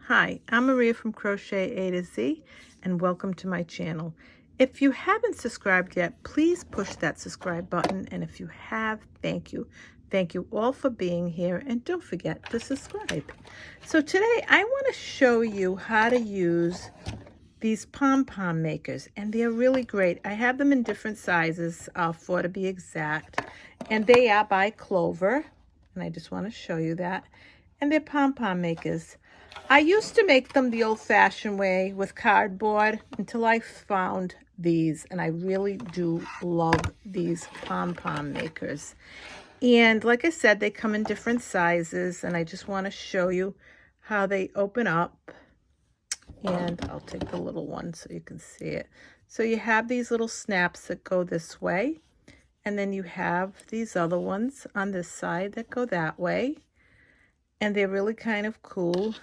Hi, I'm Maria from CrochetAtoZ and welcome to my channel. If you haven't subscribed yet, please push that subscribe button, and if you have, thank you. Thank you all for being here, and don't forget to subscribe. So today I want to show you how to use these pom-pom makers, and they're really great. I have them in different sizes, 4 to be exact, and they are by Clover, and I just want to show you that. And they're pom-pom makers. I used to make them the old-fashioned way with cardboard until I found these, and I really do love these pom-pom makers. And like I said, they come in different sizes, and I just want to show you how they open up. And I'll take the little one so you can see it. So you have these little snaps that go this way, and then you have these other ones on this side that go that way, and they're really kind of cool.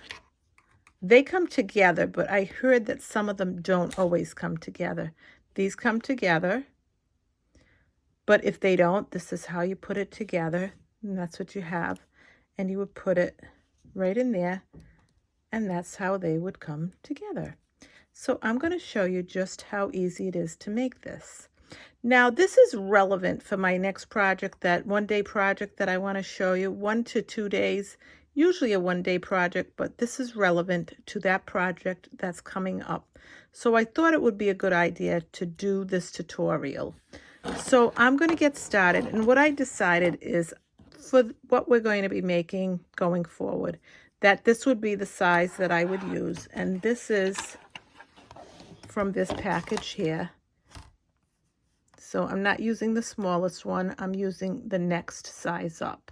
They come together, but I heard that some of them don't always come together. These come together, but if they don't, this is how you put it together, and that's what you have. And you would put it right in there, and that's how they would come together. So I'm going to show you just how easy it is to make this. Now, this is relevant for my next project, that one-day project that I want to show you, 1 to 2 days. Usually a one-day project, but this is relevant to that project that's coming up. So I thought it would be a good idea to do this tutorial. So I'm going to get started, and what I decided is for what we're going to be making going forward, that this would be the size that I would use. And this is from this package here. So I'm not using the smallest one, I'm using the next size up.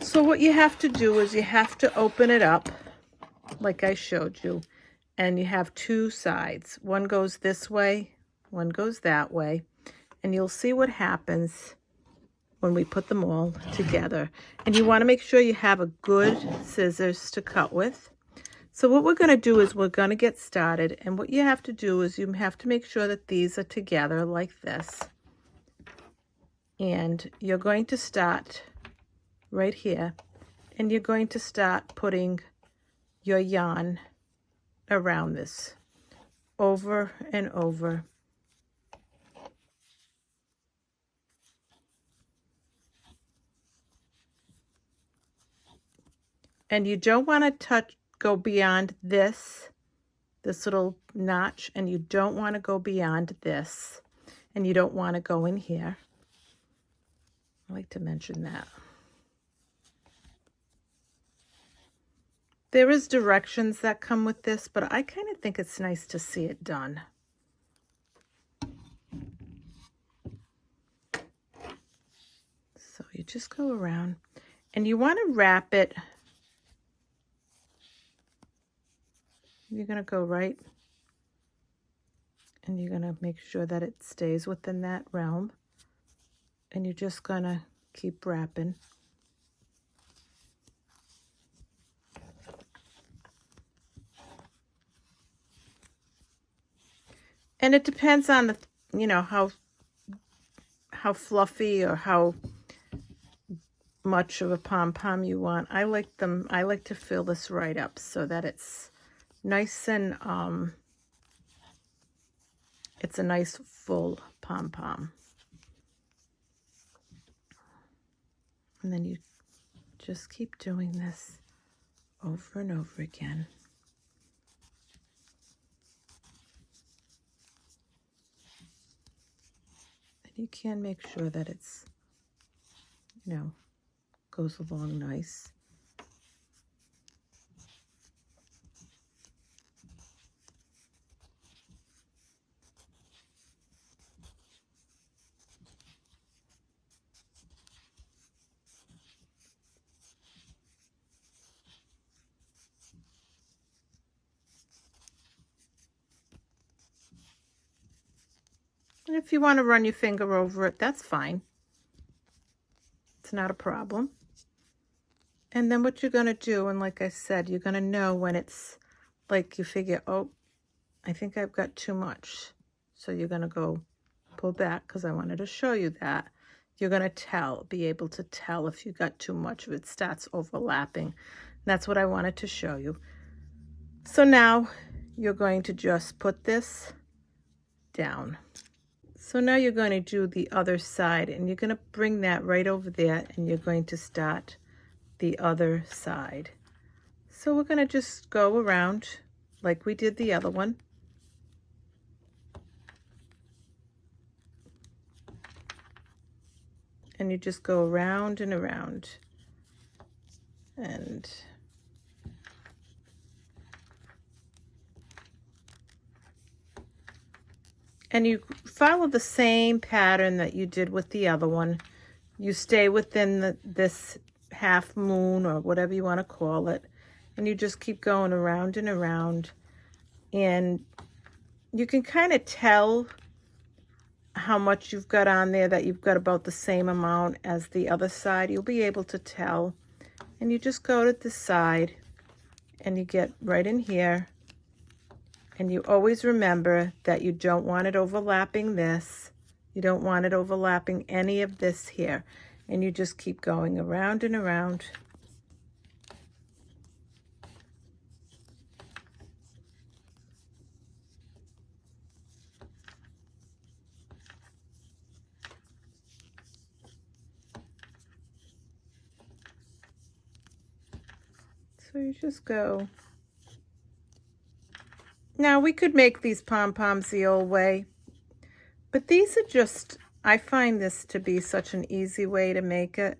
So what you have to do is you have to open it up like I showed you, and you have two sides. One goes this way, one goes that way, and you'll see what happens when we put them all together. And you want to make sure you have a good scissors to cut with. So what we're going to do is we're going to get started, and what you have to do is you have to make sure that these are together like this. And you're going to start right here, and you're going to start putting your yarn around this over and over. And you don't want to go beyond this little notch, and you don't want to go beyond this, and you don't want to go in here. I like to mention that. There is directions that come with this, but I kind of think it's nice to see it done. So you just go around, and you want to wrap it. You're going to go right, and you're going to make sure that it stays within that realm, and you're just going to keep wrapping. And it depends on the, how fluffy or how much of a pom-pom you want. I like to fill this right up so that it's nice and it's a nice full pom-pom. And then you just keep doing this over and over again. And you can make sure that it's, goes along nice. And if you want to run your finger over it, that's fine. It's not a problem. And then what you're going to do, and like I said, you're going to know when it's like you figure, oh, I think I've got too much. So you're going to go pull back, because I wanted to show you that. You're going to be able to tell if you got too much, if it starts overlapping. And that's what I wanted to show you. So now you're going to just put this down. So now you're going to do the other side, and you're going to bring that right over there, and you're going to start the other side. So we're going to just go around like we did the other one. And you just go around and around. And you follow the same pattern that you did with the other one. You stay within this half moon or whatever you want to call it, and you just keep going around and around. And you can kind of tell how much you've got on there, that you've got about the same amount as the other side. You'll be able to tell. And you just go to the side and you get right in here. And you always remember that you don't want it overlapping this. You don't want it overlapping any of this here. And you just keep going around and around. So you just go. Now we could make these pom-poms the old way, but these are just, I find this to be such an easy way to make it.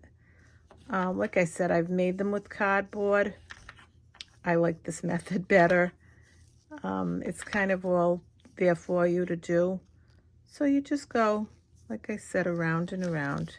Like I said, I've made them with cardboard. I like this method better. It's kind of all there for you to do. So you just go, like I said, around and around.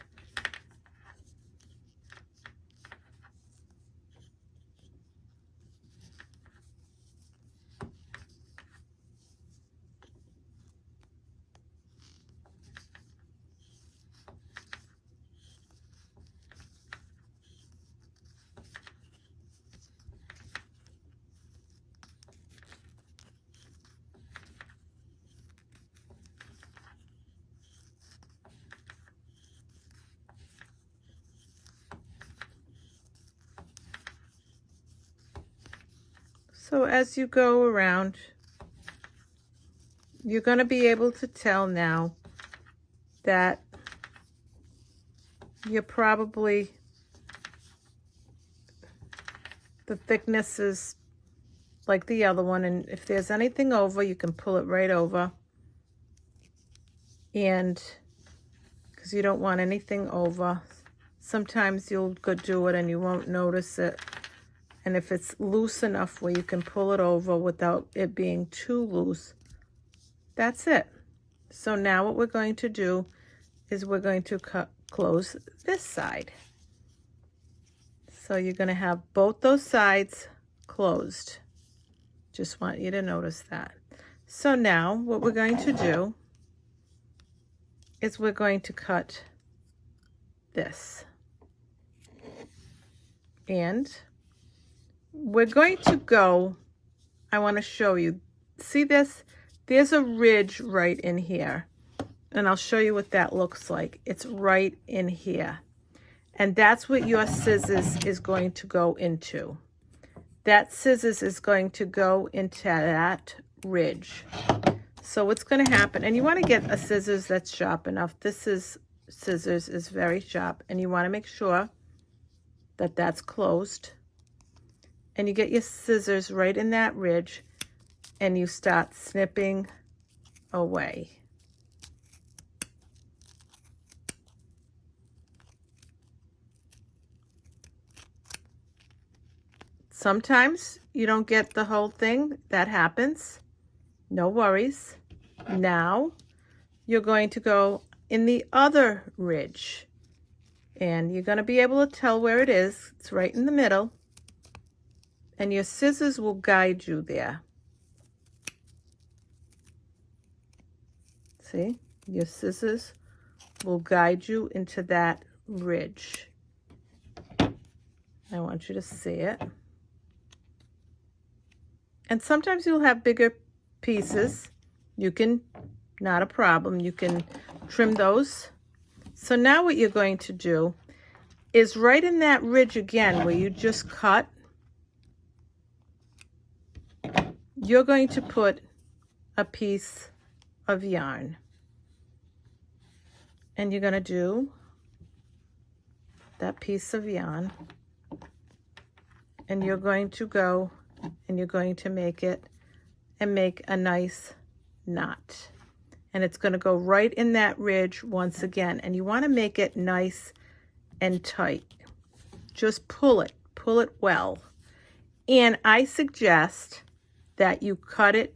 So as you go around, you're going to be able to tell now that you're probably, the thickness is like the other one, and if there's anything over, you can pull it right over. And because you don't want anything over, sometimes you'll go do it and you won't notice it. And if it's loose enough where you can pull it over without it being too loose, that's it. So now what we're going to do is we're going to close this side. So you're going to have both those sides closed. Just want you to notice that. So now what we're going to do is we're going to cut this. And we're going to go, I want to show you, see this? There's a ridge right in here. And I'll show you what that looks like. It's right in here. And that's what your scissors is going to go into. That scissors is going to go into that ridge. So what's going to happen, and you want to get a scissors that's sharp enough. Scissors is very sharp, and you want to make sure that that's closed. And you get your scissors right in that ridge, and you start snipping away. Sometimes you don't get the whole thing. That happens. No worries. Now you're going to go in the other ridge, and you're going to be able to tell where it is. It's right in the middle, and your scissors will guide you there. See, your scissors will guide you into that ridge. I want you to see it. And sometimes you'll have bigger pieces. You can, not a problem, you can trim those. So now what you're going to do is right in that ridge again where you just cut, you're going to put a piece of yarn, and you're going to do that piece of yarn, and you're going to go and you're going to make it and make a nice knot, and it's going to go right in that ridge once again, and you want to make it nice and tight. Just pull it well, and I suggest that you cut it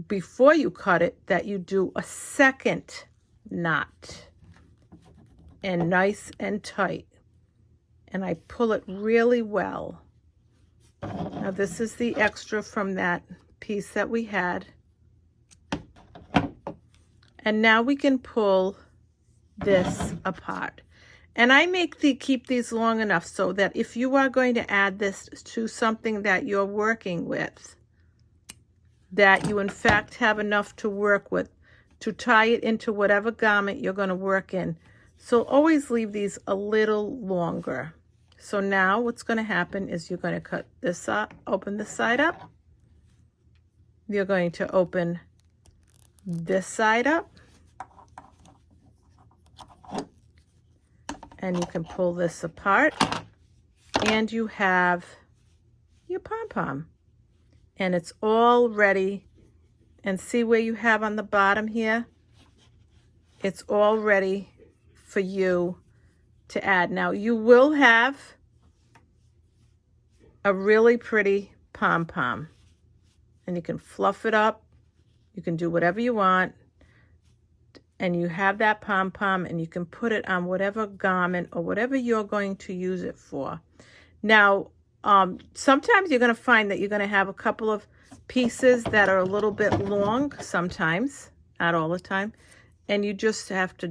before you cut it, that you do a second knot, and nice and tight, and I pull it really well. Now this is the extra from that piece that we had, and now we can pull this apart. And I keep these long enough so that if you are going to add this to something that you're working with, that you in fact have enough to work with to tie it into whatever garment you're going to work in. So always leave these a little longer. So now what's going to happen is you're going to cut this up, open this side up. You're going to open this side up. And you can pull this apart. And you have your pom-pom. And it's all ready. And see where you have on the bottom here? It's all ready for you to add. Now you will have a really pretty pom-pom, and you can fluff it up. You can do whatever you want, and you have that pom-pom, and you can put it on whatever garment or whatever you're going to use it for. Now sometimes you're going to find that you're going to have a couple of pieces that are a little bit long, sometimes, not all the time, and you just have to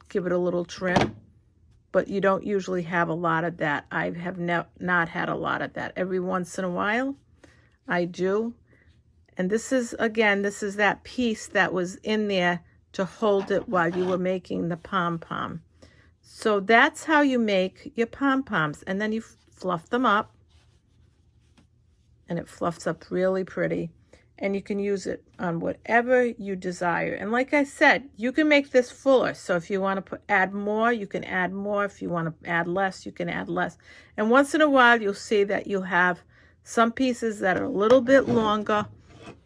give it a little trim, but you don't usually have a lot of that. I have not had a lot of that. Every once in a while I do, and this is, again, this is that piece that was in there to hold it while you were making the pom-pom. So that's how you make your pom-poms, and then you fluff them up, and it fluffs up really pretty, and you can use it on whatever you desire. And like I said, you can make this fuller, so if you want to add more, you can add more. If you want to add less, you can add less. And once in a while you'll see that you'll have some pieces that are a little bit longer,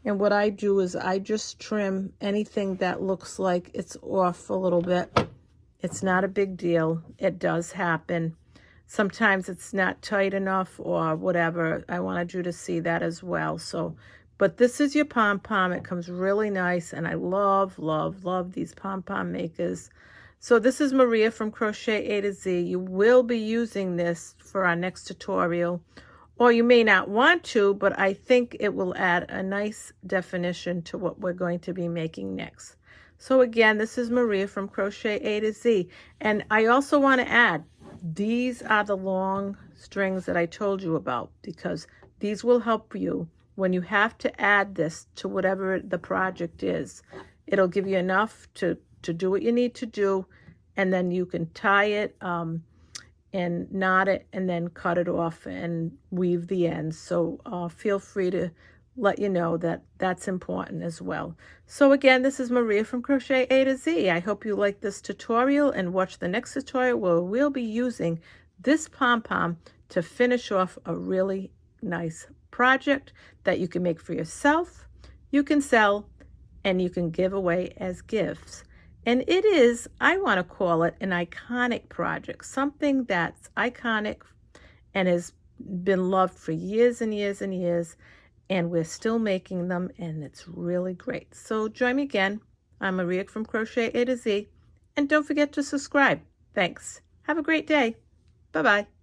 and what I do is I just trim anything that looks like it's off a little bit. It's not a big deal. It does happen. Sometimes it's not tight enough or whatever. I wanted you to see that as well. So, but this is your pom-pom. It comes really nice, and I love, love, love these pom-pom makers. So this is Maria from CrochetAtoZ. You will be using this for our next tutorial, or you may not want to, but I think it will add a nice definition to what we're going to be making next. So again, this is Maria from CrochetAtoZ. And I also want to add, these are the long strings that I told you about, because these will help you when you have to add this to whatever the project is. It'll give you enough to do what you need to do, and then you can tie it and knot it, and then cut it off and weave the ends. So feel free to let you know that that's important as well. So again, this is Maria from CrochetAtoZ. I hope you like this tutorial, and watch the next tutorial where we'll be using this pom-pom to finish off a really nice project that you can make for yourself, you can sell, and you can give away as gifts. And it is, I want to call it, an iconic project, something that's iconic and has been loved for years and years and years, and we're still making them, and it's really great. So join me again. I'm Maria from CrochetAtoZ, and don't forget to subscribe. Thanks. Have a great day. Bye-bye.